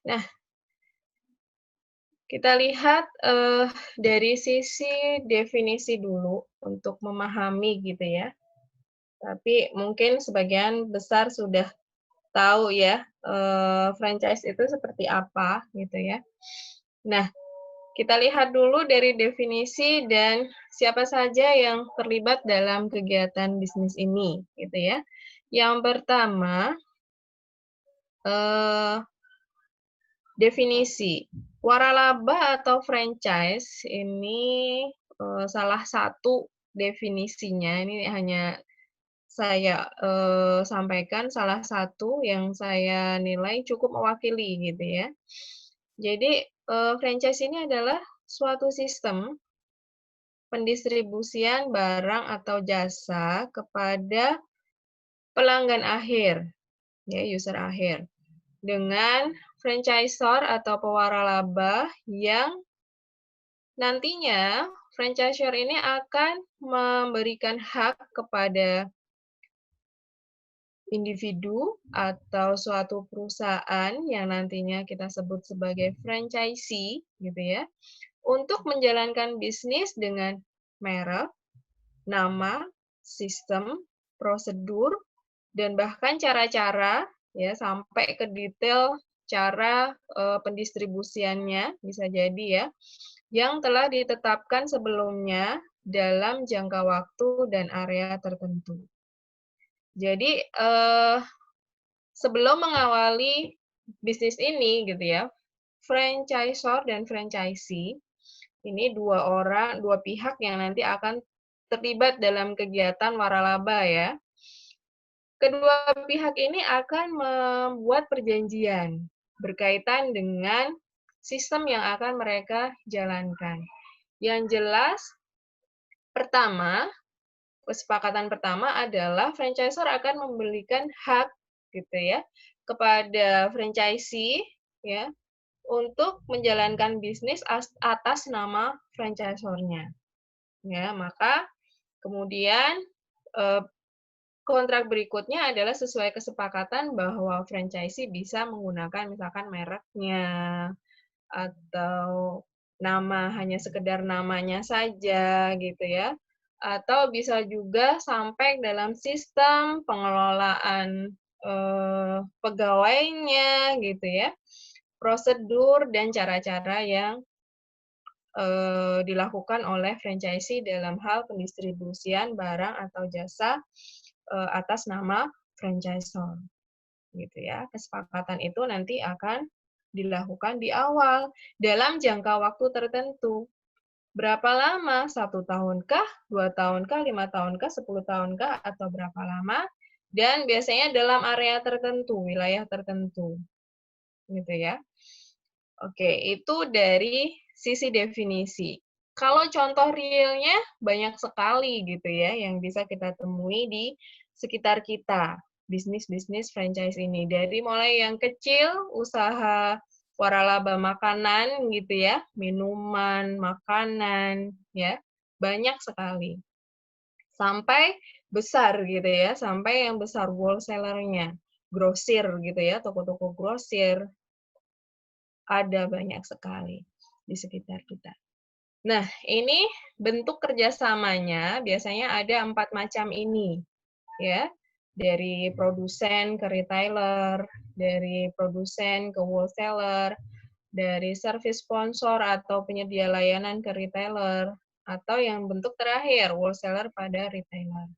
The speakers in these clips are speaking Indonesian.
Nah, kita lihat dari sisi definisi dulu untuk memahami gitu ya. Tapi mungkin sebagian besar sudah tahu ya, franchise itu seperti apa gitu ya. Nah, kita lihat dulu dari definisi dan siapa saja yang terlibat dalam kegiatan bisnis ini gitu ya. Yang pertama, definisi. Waralaba atau franchise ini salah satu definisinya, ini hanya saya sampaikan salah satu yang saya nilai cukup mewakili gitu ya. Jadi franchise ini adalah suatu sistem pendistribusian barang atau jasa kepada pelanggan akhir, ya user akhir, dengan franchisor atau pewaralaba yang nantinya franchisor ini akan memberikan hak kepada individu atau suatu perusahaan yang nantinya kita sebut sebagai franchisee gitu ya, untuk menjalankan bisnis dengan merek, nama, sistem, prosedur, dan bahkan cara-cara ya sampai ke detail cara pendistribusiannya bisa jadi ya, yang telah ditetapkan sebelumnya dalam jangka waktu dan area tertentu. Jadi sebelum mengawali bisnis ini gitu ya, franchisor dan franchisee ini dua pihak yang nanti akan terlibat dalam kegiatan waralaba ya. Kedua pihak ini akan membuat perjanjian berkaitan dengan sistem yang akan mereka jalankan. Yang jelas, kesepakatan pertama adalah franchisor akan memberikan hak gitu ya kepada franchisee ya untuk menjalankan bisnis atas nama franchisornya. Ya, maka kemudian kontrak berikutnya adalah sesuai kesepakatan bahwa franchisee bisa menggunakan misalkan mereknya atau hanya sekedar namanya saja gitu ya. Atau bisa juga sampai dalam sistem pengelolaan pegawainya gitu ya. Prosedur dan cara-cara yang dilakukan oleh franchisee dalam hal pendistribusian barang atau jasa atas nama franchisor, gitu ya. Kesepakatan itu nanti akan dilakukan di awal dalam jangka waktu tertentu. Berapa lama? 1 tahunkah, 2 tahunkah, 5 tahunkah, 10 tahunkah, atau berapa lama? Dan biasanya dalam area tertentu, wilayah tertentu, gitu ya. Oke, itu dari sisi definisi. Kalau contoh realnya banyak sekali gitu ya yang bisa kita temui di sekitar kita, bisnis-bisnis franchise ini. Dari mulai yang kecil, usaha waralaba makanan gitu ya, minuman, makanan, ya, banyak sekali. Sampai besar gitu ya, sampai yang besar wholesaler-nya, grosir gitu ya, toko-toko grosir, ada banyak sekali di sekitar kita. Nah, ini bentuk kerjasamanya biasanya ada 4 macam ini, ya. Dari produsen ke retailer, dari produsen ke wholesaler, dari service sponsor atau penyedia layanan ke retailer, atau yang bentuk terakhir, wholesaler pada retailer,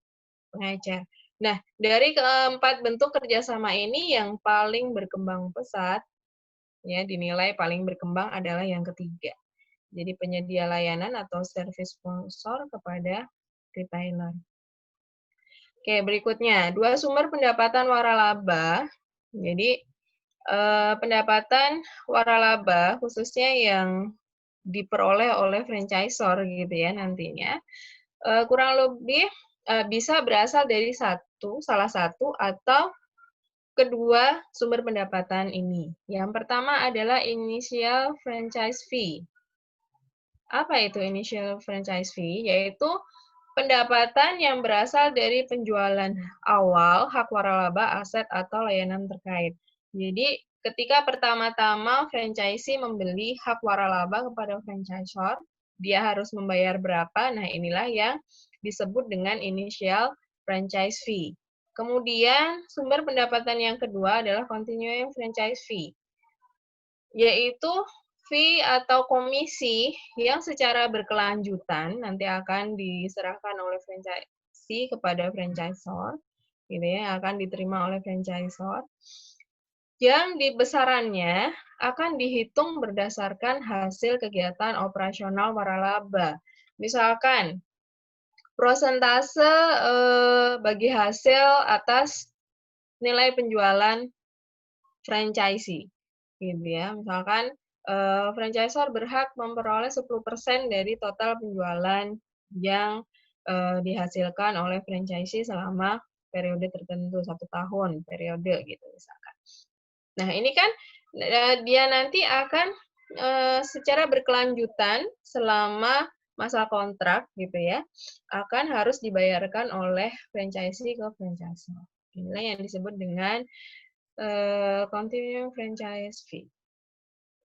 pengecer. Nah, dari keempat bentuk kerjasama ini yang paling berkembang pesat ya dinilai paling berkembang adalah yang ketiga. Jadi penyedia layanan atau service sponsor kepada retailer. Oke, berikutnya 2 sumber pendapatan waralaba. Jadi pendapatan waralaba khususnya yang diperoleh oleh franchisor gitu ya nantinya kurang lebih bisa berasal dari salah satu atau kedua sumber pendapatan ini. Yang pertama adalah initial franchise fee. Apa itu initial franchise fee? Yaitu pendapatan yang berasal dari penjualan awal, hak waralaba, aset, atau layanan terkait. Jadi, ketika pertama-tama franchisee membeli hak waralaba kepada franchisor, dia harus membayar berapa? Nah, inilah yang disebut dengan initial franchise fee. Kemudian, sumber pendapatan yang kedua adalah continuing franchise fee, yaitu fee atau komisi yang secara berkelanjutan nanti akan diserahkan oleh franchisee kepada franchisor, gitu ya, yang akan diterima oleh franchisor, yang di besarannya akan dihitung berdasarkan hasil kegiatan operasional waralaba. Misalkan, prosentase bagi hasil atas nilai penjualan franchisee, gitu ya. Misalkan franchisor berhak memperoleh 10% dari total penjualan yang dihasilkan oleh franchisee selama periode tertentu, 1 tahun periode gitu misalkan. Nah, ini kan dia nanti akan secara berkelanjutan selama masa kontrak gitu ya, akan harus dibayarkan oleh franchisee ke franchisor. Inilah yang disebut dengan continuing franchise fee.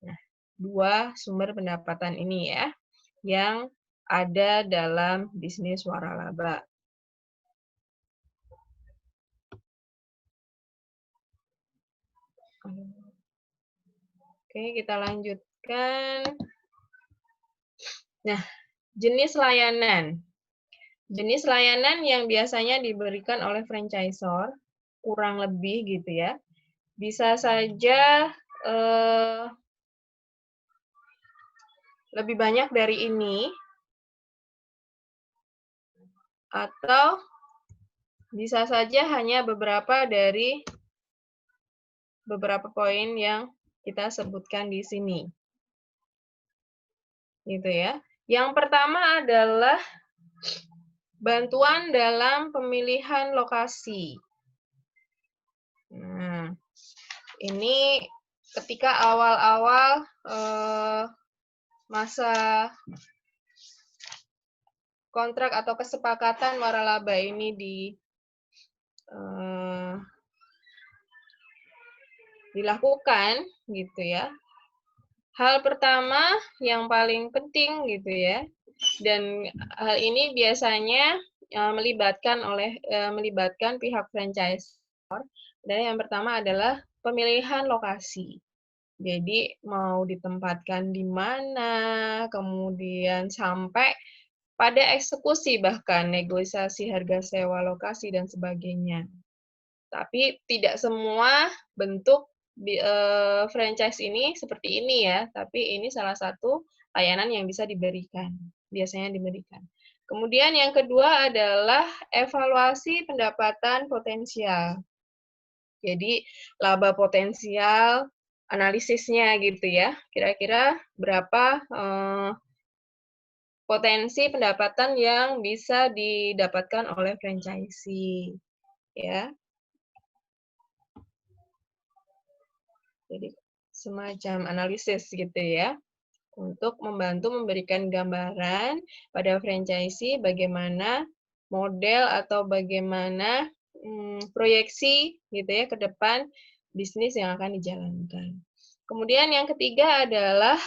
Nah, 2 sumber pendapatan ini ya, yang ada dalam bisnis waralaba. Oke, kita lanjutkan. Nah, jenis layanan. Jenis layanan yang biasanya diberikan oleh franchisor, kurang lebih gitu ya, bisa saja lebih banyak dari ini, atau bisa saja hanya beberapa dari beberapa poin yang kita sebutkan di sini. Gitu ya. Yang pertama adalah bantuan dalam pemilihan lokasi. Nah, ini ketika awal-awal masa kontrak atau kesepakatan waralaba ini dilakukan gitu ya. Hal pertama yang paling penting gitu ya, dan hal ini biasanya melibatkan pihak franchisor. Dan yang pertama adalah pemilihan lokasi. Jadi mau ditempatkan di mana, kemudian sampai pada eksekusi bahkan negosiasi harga sewa lokasi dan sebagainya. Tapi tidak semua bentuk franchise ini seperti ini ya, tapi ini salah satu layanan yang bisa diberikan, biasanya diberikan. Kemudian yang kedua adalah evaluasi pendapatan potensial. Jadi laba potensial, analisisnya gitu ya, kira-kira berapa potensi pendapatan yang bisa didapatkan oleh franchisee, ya. Jadi semacam analisis gitu ya, untuk membantu memberikan gambaran pada franchisee bagaimana model atau bagaimana proyeksi gitu ya ke depan bisnis yang akan dijalankan. Kemudian yang ketiga adalah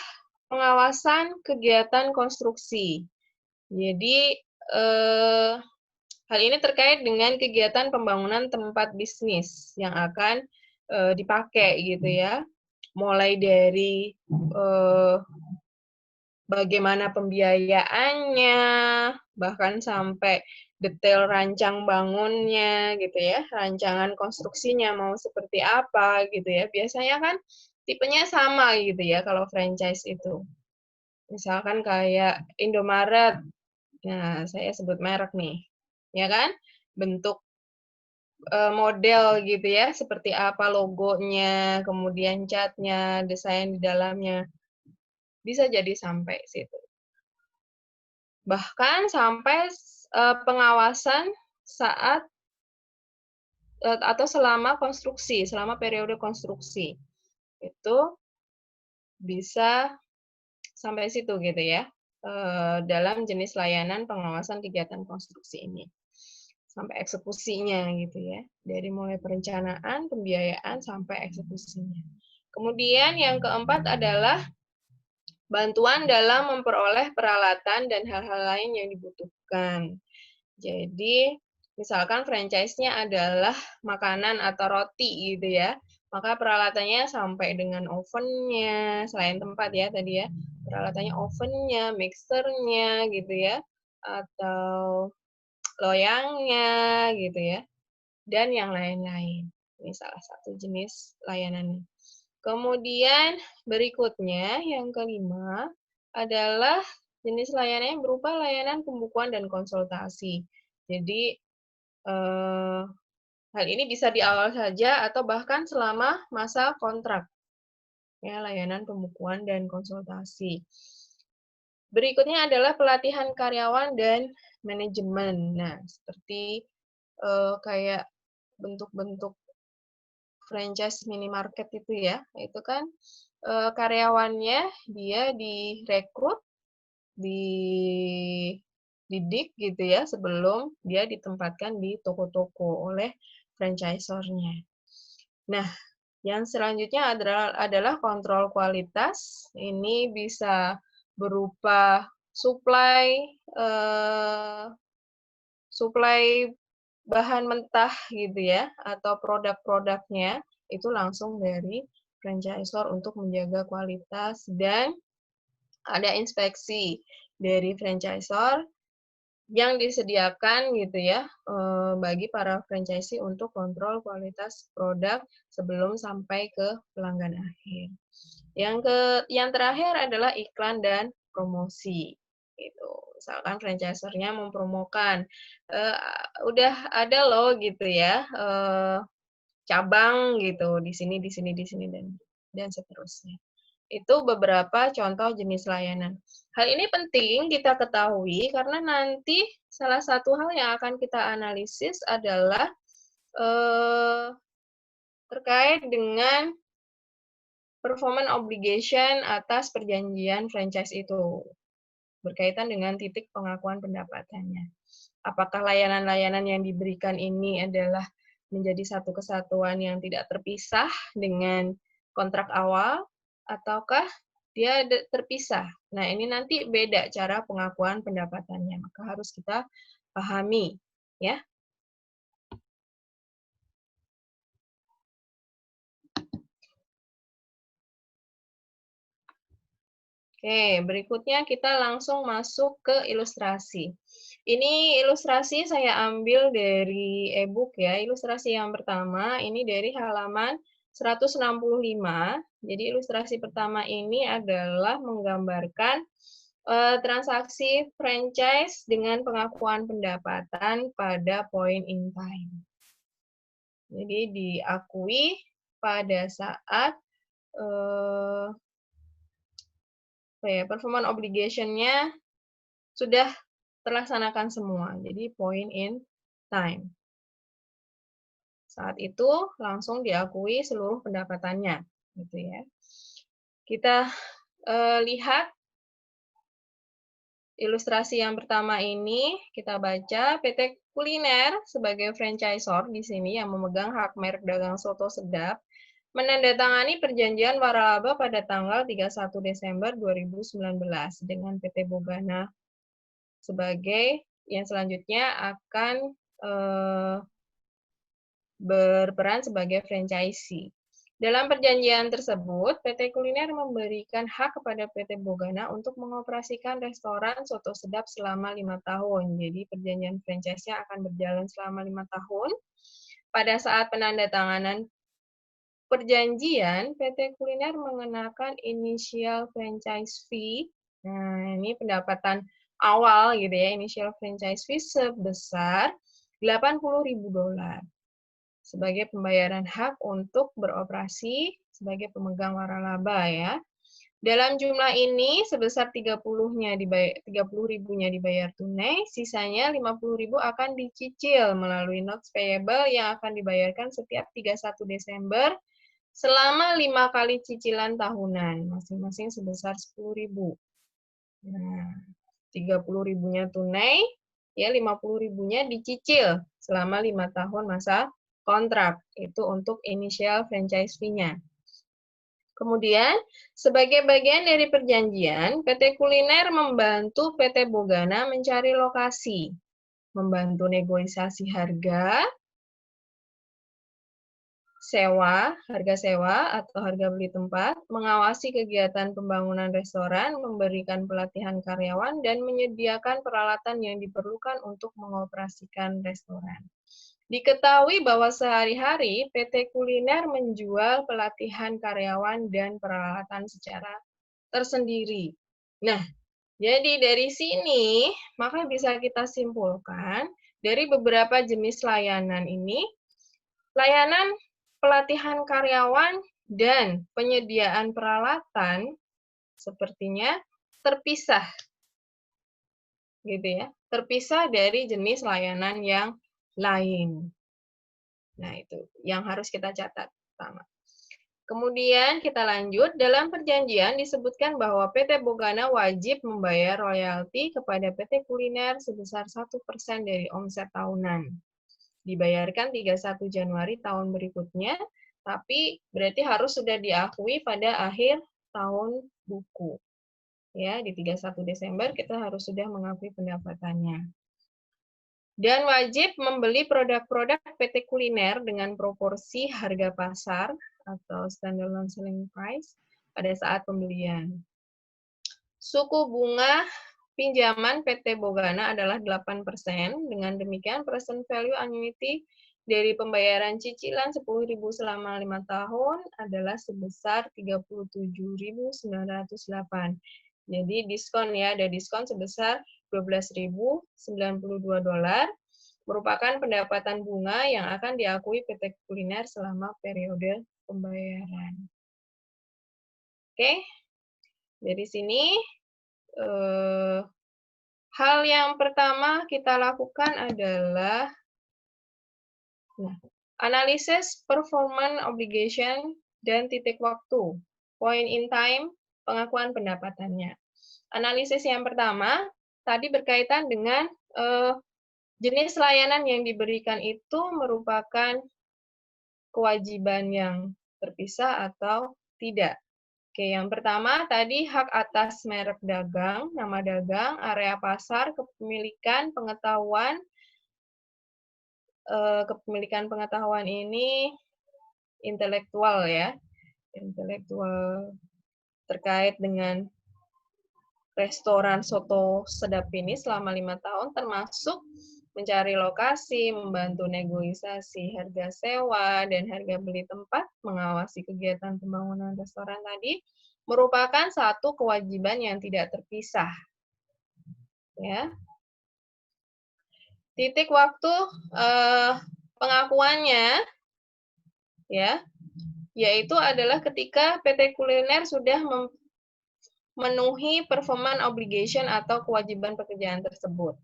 pengawasan kegiatan konstruksi. Jadi hal ini terkait dengan kegiatan pembangunan tempat bisnis yang akan dipakai gitu ya. Mulai dari bagaimana pembiayaannya, bahkan sampai detail rancang bangunnya gitu ya, rancangan konstruksinya mau seperti apa gitu ya. Biasanya kan tipenya sama gitu ya kalau franchise itu. Misalkan kayak Indomaret, nah saya sebut merek nih, ya kan? Bentuk model gitu ya, seperti apa logonya, kemudian catnya, desain di dalamnya, bisa jadi sampai situ. Bahkan sampai pengawasan saat atau selama konstruksi, selama periode konstruksi. Itu bisa sampai situ gitu ya, dalam jenis layanan pengawasan kegiatan konstruksi ini. Sampai eksekusinya gitu ya. Dari mulai perencanaan, pembiayaan, sampai eksekusinya. Kemudian yang keempat adalah bantuan dalam memperoleh peralatan dan hal-hal lain yang dibutuhkan. Jadi, misalkan franchise-nya adalah makanan atau roti gitu ya, maka peralatannya sampai dengan ovennya, selain tempat ya tadi ya, peralatannya ovennya, mixernya gitu ya, atau loyangnya gitu ya, dan yang lain-lain. Ini salah satu jenis layanannya. Kemudian berikutnya yang kelima adalah jenis layanan yang berupa layanan pembukuan dan konsultasi. Jadi hal ini bisa di awal saja atau bahkan selama masa kontrak. Ya, layanan pembukuan dan konsultasi. Berikutnya adalah pelatihan karyawan dan manajemen. Nah, seperti kayak bentuk-bentuk franchise minimarket itu ya, itu kan karyawannya dia direkrut, dididik gitu ya sebelum dia ditempatkan di toko-toko oleh franchisor-nya. Nah, yang selanjutnya adalah kontrol kualitas. Ini bisa berupa suplai bahan mentah gitu ya, atau produk-produknya itu langsung dari franchisor untuk menjaga kualitas, dan ada inspeksi dari franchisor yang disediakan gitu ya bagi para franchisee untuk kontrol kualitas produk sebelum sampai ke pelanggan akhir. Yang terakhir adalah iklan dan promosi. Gitu. Misalkan franchisornya mempromokan, udah ada loh gitu ya cabang gitu di sini, di sini, di sini, dan seterusnya. Itu beberapa contoh jenis layanan. Hal ini penting kita ketahui karena nanti salah satu hal yang akan kita analisis adalah terkait dengan performance obligation atas perjanjian franchise itu, berkaitan dengan titik pengakuan pendapatannya. Apakah layanan-layanan yang diberikan ini adalah menjadi satu kesatuan yang tidak terpisah dengan kontrak awal, ataukah dia terpisah. Nah, ini nanti beda cara pengakuan pendapatannya, maka harus kita pahami, ya. Oke, berikutnya kita langsung masuk ke ilustrasi. Ini ilustrasi saya ambil dari e-book ya. Ilustrasi yang pertama ini dari halaman 165. Jadi ilustrasi pertama ini adalah menggambarkan transaksi franchise dengan pengakuan pendapatan pada point in time. Jadi diakui pada saat performance obligation-nya sudah terlaksanakan semua. Jadi point in time. Saat itu langsung diakui seluruh pendapatannya, gitu ya. Kita lihat ilustrasi yang pertama ini, kita baca PT Kuliner sebagai franchisor di sini yang memegang hak merek dagang soto sedap menandatangani perjanjian waralaba pada tanggal 31 Desember 2019 dengan PT Bogana sebagai yang selanjutnya akan berperan sebagai franchisee. Dalam perjanjian tersebut, PT Kuliner memberikan hak kepada PT Bogana untuk mengoperasikan restoran soto sedap selama 5 tahun. Jadi perjanjian franchise-nya akan berjalan selama 5 tahun. Pada saat penandatanganan perjanjian, PT Kuliner mengenakan initial franchise fee. Nah, ini pendapatan awal gitu ya, initial franchise fee sebesar $80.000 sebagai pembayaran hak untuk beroperasi sebagai pemegang waralaba ya. Dalam jumlah ini sebesar 30-nya dibayar, 30.000-nya dibayar tunai, sisanya 50.000 akan dicicil melalui notes payable yang akan dibayarkan setiap 31 Desember selama 5 kali cicilan tahunan, masing-masing sebesar 10.000. Nah, 30.000-nya tunai, ya 50.000-nya dicicil selama 5 tahun masa kontrak. Itu untuk initial franchise fee-nya. Kemudian, sebagai bagian dari perjanjian, PT Kuliner membantu PT Bogana mencari lokasi, membantu negosiasi harga sewa atau harga beli tempat, mengawasi kegiatan pembangunan restoran, memberikan pelatihan karyawan, dan menyediakan peralatan yang diperlukan untuk mengoperasikan restoran. Diketahui bahwa sehari-hari PT Kuliner menjual pelatihan karyawan dan peralatan secara tersendiri. Nah, jadi dari sini, maka bisa kita simpulkan dari beberapa jenis layanan ini, layanan pelatihan karyawan dan penyediaan peralatan sepertinya terpisah, gitu ya, terpisah dari jenis layanan yang lain. Nah, itu yang harus kita catat pertama. Kemudian kita lanjut, dalam perjanjian disebutkan bahwa PT Bogana wajib membayar royalti kepada PT Kuliner sebesar 1% dari omset tahunan. Dibayarkan 31 Januari tahun berikutnya, tapi berarti harus sudah diakui pada akhir tahun buku. Ya, di 31 Desember kita harus sudah mengakui pendapatannya. Dan wajib membeli produk-produk PT Kuliner dengan proporsi harga pasar atau standalone selling price pada saat pembelian. Suku bunga pinjaman PT Bogana adalah 8%. Dengan demikian, present value annuity dari pembayaran cicilan 10.000 selama 5 tahun adalah sebesar 37.908. Jadi diskon ya, ada diskon sebesar $12.092, merupakan pendapatan bunga yang akan diakui PT Kuliner selama periode pembayaran. Oke, dari sini hal yang pertama kita lakukan adalah analisis performance obligation dan titik waktu, point in time, pengakuan pendapatannya. Analisis yang pertama tadi berkaitan dengan jenis layanan yang diberikan itu merupakan kewajiban yang terpisah atau tidak. Oke, yang pertama tadi hak atas merek dagang, nama dagang, area pasar, kepemilikan, pengetahuan. Kepemilikan pengetahuan ini intelektual ya, intelektual terkait dengan restoran soto sedap ini selama 5 tahun, termasuk mencari lokasi, membantu negosiasi harga sewa dan harga beli tempat, mengawasi kegiatan pembangunan restoran tadi, merupakan satu kewajiban yang tidak terpisah. Ya. Titik waktu pengakuannya, ya, yaitu adalah ketika PT Kuliner sudah memenuhi performance obligation atau kewajiban pekerjaan tersebut,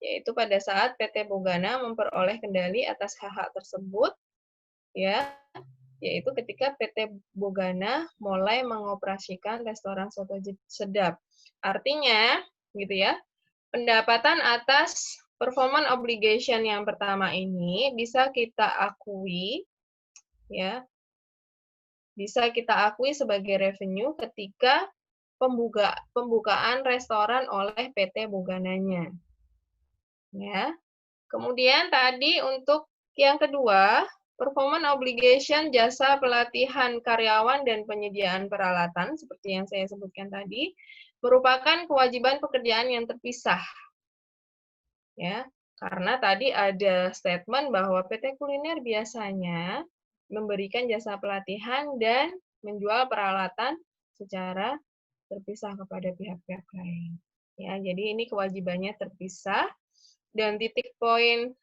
yaitu pada saat PT Bogana memperoleh kendali atas hak-hak tersebut, ya, yaitu ketika PT Bogana mulai mengoperasikan restoran soto sedap. Artinya, gitu ya, pendapatan atas performance obligation yang pertama ini bisa kita akui, ya, bisa kita akui sebagai revenue ketika pembukaan restoran oleh PT Bogananya. Ya. Kemudian tadi untuk yang kedua, performance obligation jasa pelatihan karyawan dan penyediaan peralatan seperti yang saya sebutkan tadi merupakan kewajiban pekerjaan yang terpisah. Ya, karena tadi ada statement bahwa PT Kuliner biasanya memberikan jasa pelatihan dan menjual peralatan secara terpisah kepada pihak-pihak lain. Ya, jadi ini kewajibannya terpisah dan titik poin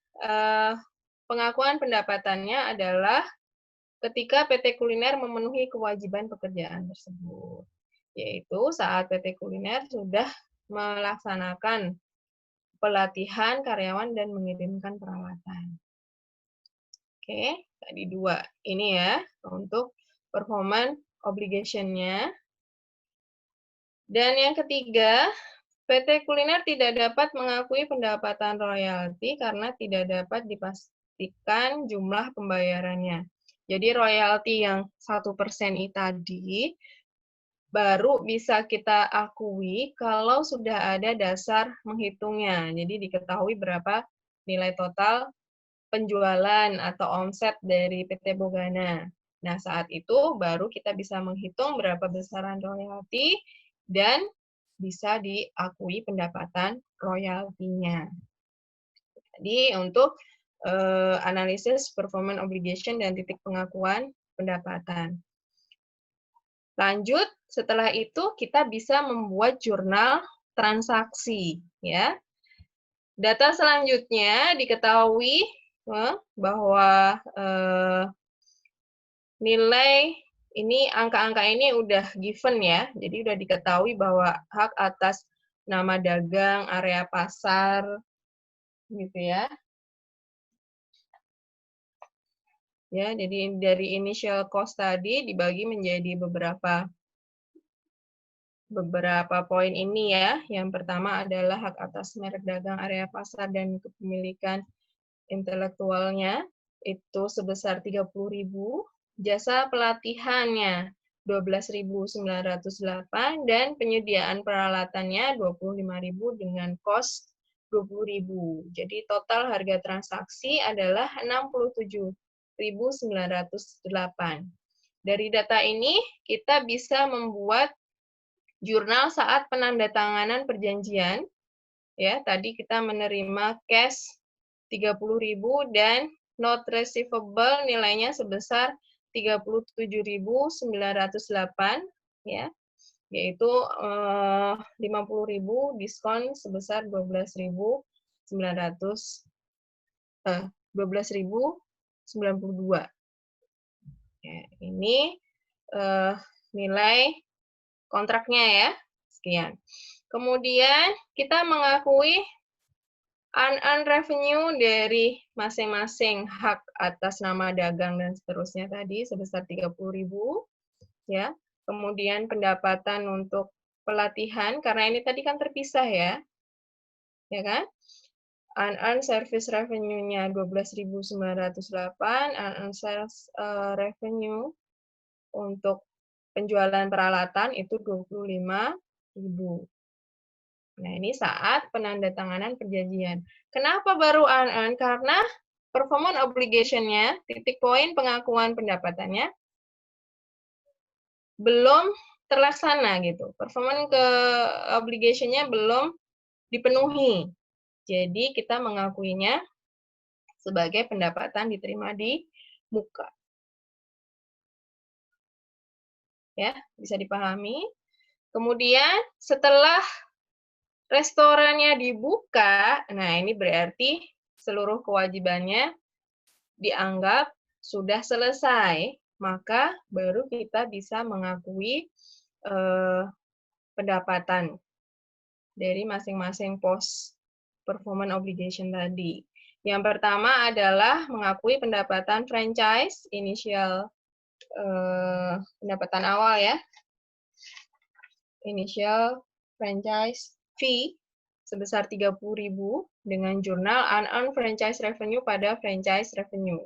pengakuan pendapatannya adalah ketika PT Kuliner memenuhi kewajiban pekerjaan tersebut, yaitu saat PT Kuliner sudah melaksanakan pelatihan karyawan dan mengirimkan peralatan. Oke, tadi dua. Ini ya, untuk performance obligation-nya. Dan yang ketiga, PT Kuliner tidak dapat mengakui pendapatan royalti karena tidak dapat dipastikan jumlah pembayarannya. Jadi royalti yang 1% tadi baru bisa kita akui kalau sudah ada dasar menghitungnya. Jadi diketahui berapa nilai total penjualan atau omset dari PT Bogana. Nah, saat itu baru kita bisa menghitung berapa besaran royalti dan bisa diakui pendapatan royaltinya. Jadi untuk analisis performance obligation dan titik pengakuan pendapatan. Lanjut, setelah itu kita bisa membuat jurnal transaksi, ya. Data selanjutnya diketahui bahwa nilai ini angka-angka ini udah given ya, jadi udah diketahui bahwa hak atas nama dagang, area pasar, gitu ya. Ya, jadi dari initial cost tadi dibagi menjadi beberapa poin ini ya. Yang pertama adalah hak atas merek dagang, area pasar, dan kepemilikan intelektualnya itu sebesar 30.000, jasa pelatihannya 12.908 dan penyediaan peralatannya 25.000 dengan kos 20.000. Jadi total harga transaksi adalah 67.908. Dari data ini kita bisa membuat jurnal saat penandatanganan perjanjian. Ya, tadi kita menerima cash 30.000 dan note receivable nilainya sebesar 37.908 ya, yaitu 50.000 diskon sebesar 12.092. Ya, ini nilai kontraknya ya. Sekian. Kemudian kita mengakui unearned revenue dari masing-masing hak atas nama dagang dan seterusnya tadi sebesar 30.000 ya. Kemudian pendapatan untuk pelatihan karena ini tadi kan terpisah ya. Ya kan? Unearned service revenue-nya 12.908, unearned sales revenue untuk penjualan peralatan itu 25.000. Nah, ini saat penandatanganan perjanjian. Kenapa baru unearned? Karena performance obligation-nya, titik poin pengakuan pendapatannya, belum terlaksana gitu. Performance obligation-nya belum dipenuhi. Jadi, kita mengakuinya sebagai pendapatan diterima di muka. Ya, bisa dipahami. Kemudian, setelah restorannya dibuka, nah ini berarti seluruh kewajibannya dianggap sudah selesai, maka baru kita bisa mengakui pendapatan dari masing-masing pos performance obligation tadi. Yang pertama adalah mengakui pendapatan franchise, initial pendapatan awal ya, initial franchise fee sebesar 30.000 dengan jurnal unearned franchise revenue pada franchise revenue.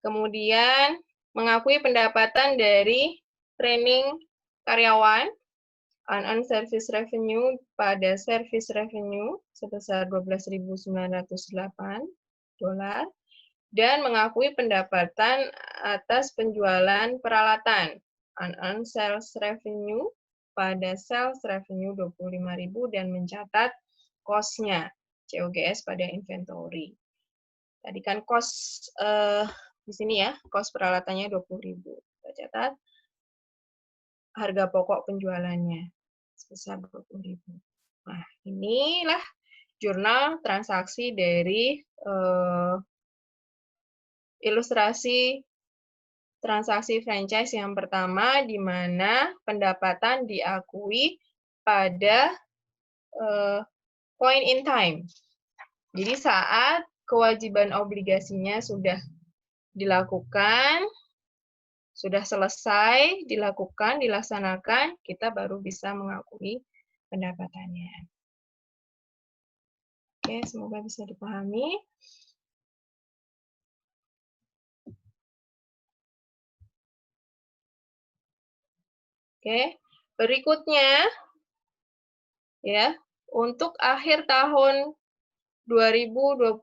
Kemudian mengakui pendapatan dari training karyawan, unearned service revenue pada service revenue sebesar 12.908 dolar, dan mengakui pendapatan atas penjualan peralatan, unearned sales revenue pada sales revenue 25.000 dan mencatat cost-nya, COGS pada inventory. Tadi kan cost di sini ya, cost peralatannya 20.000. Kita catat harga pokok penjualannya sebesar 20.000. Nah, inilah jurnal transaksi dari ilustrasi transaksi franchise yang pertama, di mana pendapatan diakui pada point in time. Jadi saat kewajiban obligasinya sudah dilakukan, sudah selesai dilakukan, dilaksanakan, kita baru bisa mengakui pendapatannya. Oke, semoga bisa dipahami. Oke, berikutnya ya, untuk akhir tahun 2020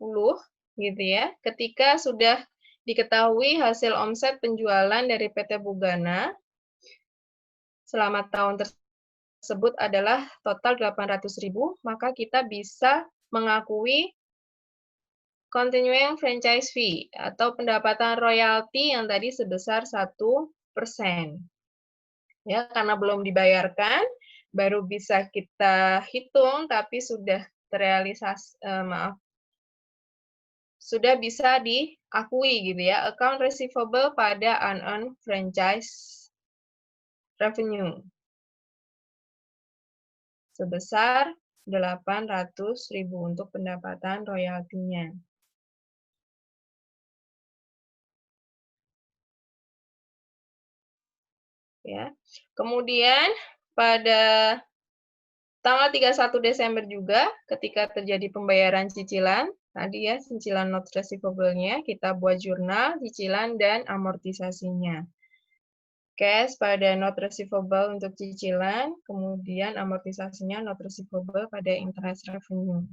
gitu ya, ketika sudah diketahui hasil omset penjualan dari PT Bugana selama tahun tersebut adalah total 800.000, maka kita bisa mengakui continuing franchise fee atau pendapatan royalti yang tadi sebesar 1%. Ya, karena belum dibayarkan, baru bisa kita hitung, tapi sudah terrealisasi, sudah bisa diakui gitu ya, account receivable pada unearned franchise revenue sebesar 800.000 untuk pendapatan royaltinya. Ya. Kemudian pada tanggal 31 Desember juga ketika terjadi pembayaran cicilan, tadi ya cicilan note receivable-nya, kita buat jurnal cicilan dan amortisasinya. Cash pada note receivable untuk cicilan, kemudian amortisasinya note receivable pada interest revenue.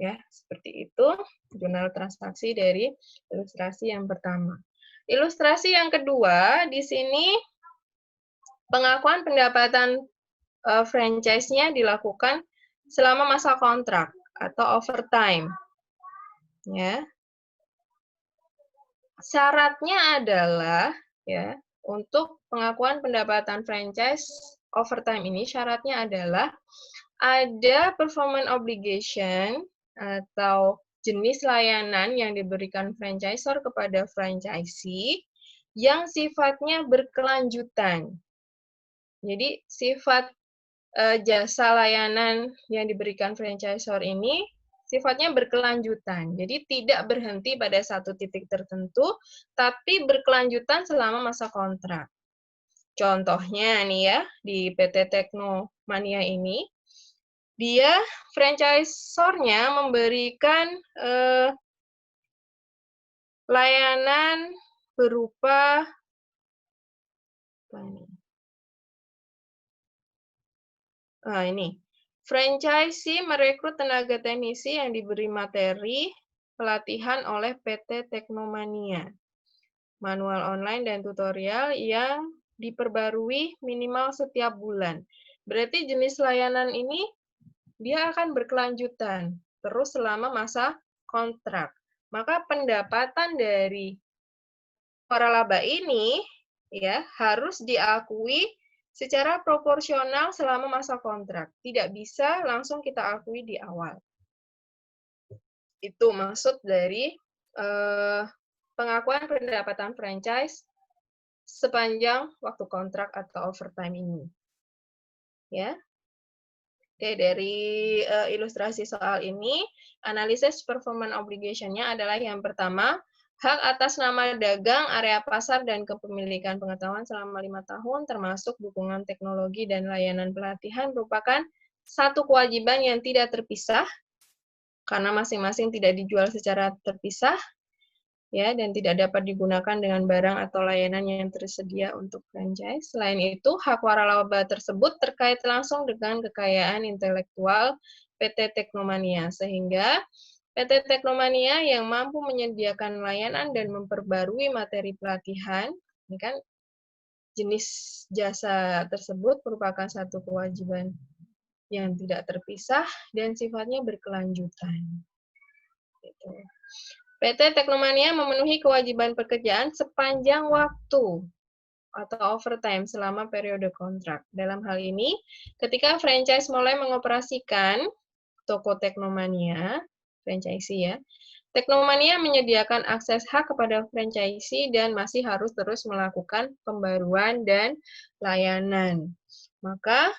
Ya, seperti itu jurnal transaksi dari ilustrasi yang pertama. Ilustrasi yang kedua, di sini pengakuan pendapatan franchise-nya dilakukan selama masa kontrak atau overtime. Ya. Syaratnya adalah ya, untuk pengakuan pendapatan franchise overtime ini syaratnya adalah ada performance obligation atau jenis layanan yang diberikan franchisor kepada franchisee yang sifatnya berkelanjutan. Jadi sifat jasa layanan yang diberikan franchisor ini sifatnya berkelanjutan. Jadi tidak berhenti pada satu titik tertentu, tapi berkelanjutan selama masa kontrak. Contohnya nih ya, di PT Teknomania ini, dia franchisornya memberikan layanan berupa ini. Franchisee merekrut tenaga teknisi yang diberi materi pelatihan oleh PT Teknomania. Manual online dan tutorial yang diperbarui minimal setiap bulan. Berarti jenis layanan ini dia akan berkelanjutan terus selama masa kontrak. Maka pendapatan dari waralaba ini ya harus diakui secara proporsional selama masa kontrak. Tidak bisa langsung kita akui di awal. Itu maksud dari pengakuan pendapatan franchise sepanjang waktu kontrak atau overtime ini. Ya. Oke, dari ilustrasi soal ini, analisis performance obligation-nya adalah yang pertama, hak atas nama dagang, area pasar, dan kepemilikan pengetahuan selama 5 tahun, termasuk dukungan teknologi dan layanan pelatihan, merupakan satu kewajiban yang tidak terpisah, karena masing-masing tidak dijual secara terpisah, ya, dan tidak dapat digunakan dengan barang atau layanan yang tersedia untuk franchise. Selain itu, hak waralaba tersebut terkait langsung dengan kekayaan intelektual PT Teknomania, sehingga PT Teknomania yang mampu menyediakan layanan dan memperbarui materi pelatihan, ini kan jenis jasa tersebut merupakan satu kewajiban yang tidak terpisah dan sifatnya berkelanjutan. Gitu. PT Teknomania memenuhi kewajiban pekerjaan sepanjang waktu atau overtime selama periode kontrak. Dalam hal ini, ketika franchise mulai mengoperasikan toko Teknomania, franchisee ya, Teknomania menyediakan akses hak kepada franchisee dan masih harus terus melakukan pembaruan dan layanan. Maka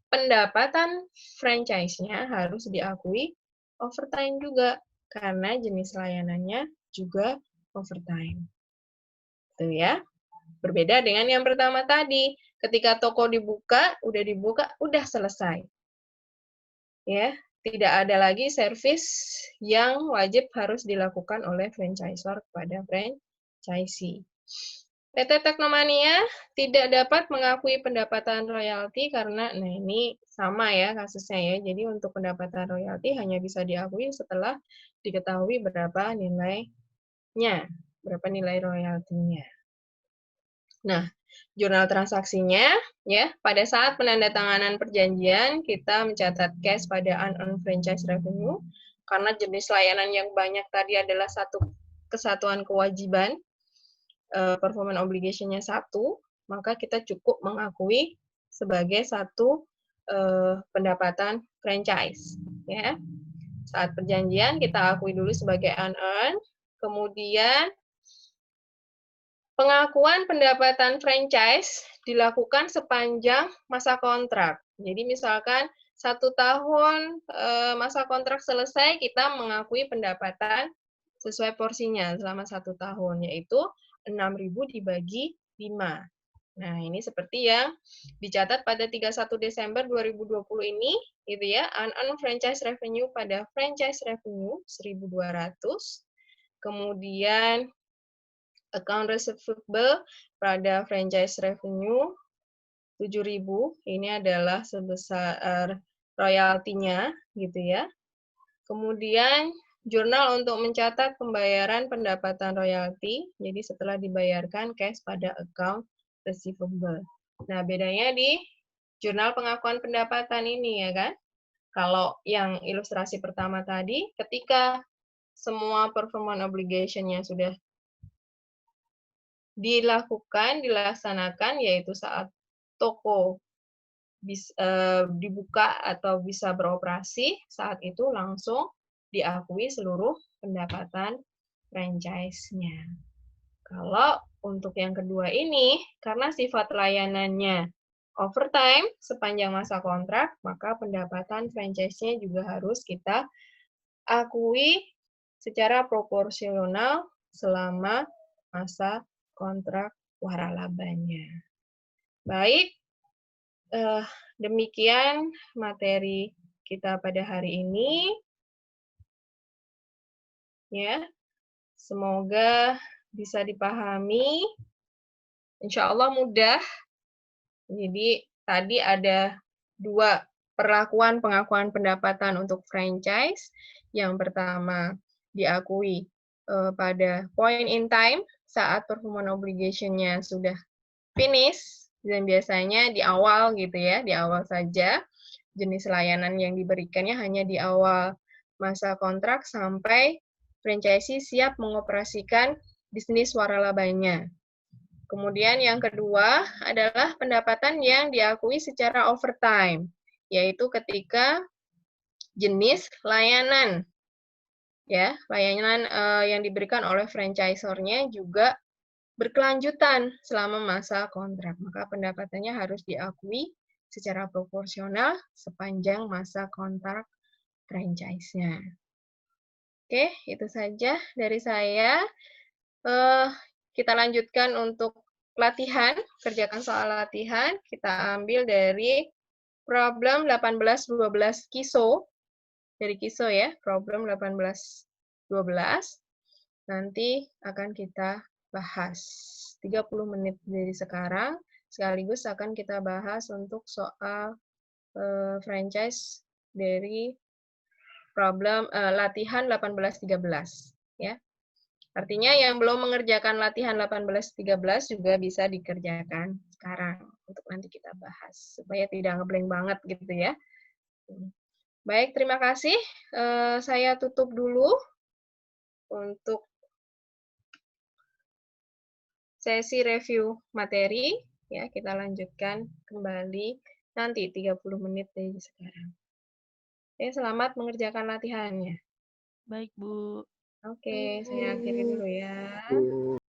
pendapatan franchise-nya harus diakui overtime juga, karena jenis layanannya juga overtime. Gitu ya. Berbeda dengan yang pertama tadi. Ketika toko dibuka, udah selesai. Ya, tidak ada lagi servis yang wajib harus dilakukan oleh franchisor kepada franchisee. PT Teknomania tidak dapat mengakui pendapatan royalti karena, nah ini sama ya kasusnya ya. Jadi untuk pendapatan royalti hanya bisa diakui setelah diketahui berapa nilainya, berapa nilai royaltinya. Nah, jurnal transaksinya ya, pada saat penandatanganan perjanjian kita mencatat cash pada unearned franchise revenue karena jenis layanan yang banyak tadi adalah satu kesatuan kewajiban, performance obligation-nya 1, maka kita cukup mengakui sebagai satu pendapatan franchise ya. Saat perjanjian kita akui dulu sebagai unearned, kemudian pengakuan pendapatan franchise dilakukan sepanjang masa kontrak. Jadi misalkan 1 tahun masa kontrak selesai, kita mengakui pendapatan sesuai porsinya selama 1 tahun, yaitu 6.000 dibagi 5. Nah, ini seperti yang dicatat pada 31 Desember 2020 ini, gitu ya, unearned franchise revenue pada franchise revenue 1.200, kemudian account receivable pada franchise revenue 7.000, ini adalah sebesar royaltinya, gitu ya. Kemudian jurnal untuk mencatat pembayaran pendapatan royalti, jadi setelah dibayarkan cash pada account receivable. Nah, bedanya di jurnal pengakuan pendapatan ini ya kan. Kalau yang ilustrasi pertama tadi, ketika semua performance obligation-nya sudah dilaksanakan, yaitu saat toko dibuka atau bisa beroperasi, saat itu langsung diakui seluruh pendapatan franchise-nya. Kalau untuk yang kedua ini, karena sifat layanannya overtime sepanjang masa kontrak, maka pendapatan franchise-nya juga harus kita akui secara proporsional selama masa kontrak waralabanya. Baik, demikian materi kita pada hari ini. Ya, semoga bisa dipahami. Insya Allah mudah. Jadi tadi ada 2 perlakuan pengakuan pendapatan untuk franchise. Yang pertama diakui pada point in time saat performance obligation-nya sudah finish, dan biasanya di awal gitu ya, di awal saja. Jenis layanan yang diberikannya hanya di awal masa kontrak sampai franchisee siap mengoperasikan bisnis waralabanya. Kemudian yang kedua adalah pendapatan yang diakui secara overtime, yaitu ketika jenis layanan ya, layanan yang diberikan oleh franchisornya juga berkelanjutan selama masa kontrak. Maka pendapatannya harus diakui secara proporsional sepanjang masa kontrak franchise-nya. Oke, itu saja dari saya. Kita lanjutkan untuk latihan, kerjakan soal latihan. Kita ambil dari problem 18-12 KISO. Dari KISO ya, problem 18-12. Nanti akan kita bahas 30 menit dari sekarang, sekaligus akan kita bahas untuk soal franchise dari problem latihan 18-13 ya. Artinya yang belum mengerjakan latihan 18-13 juga bisa dikerjakan sekarang untuk nanti kita bahas supaya tidak ngeblank banget gitu ya. Baik, terima kasih. Saya tutup dulu untuk sesi review materi. Ya, kita lanjutkan kembali nanti 30 menit dari sekarang. Oke, selamat mengerjakan latihannya. Baik, Bu. Oke, saya akhiri dulu ya.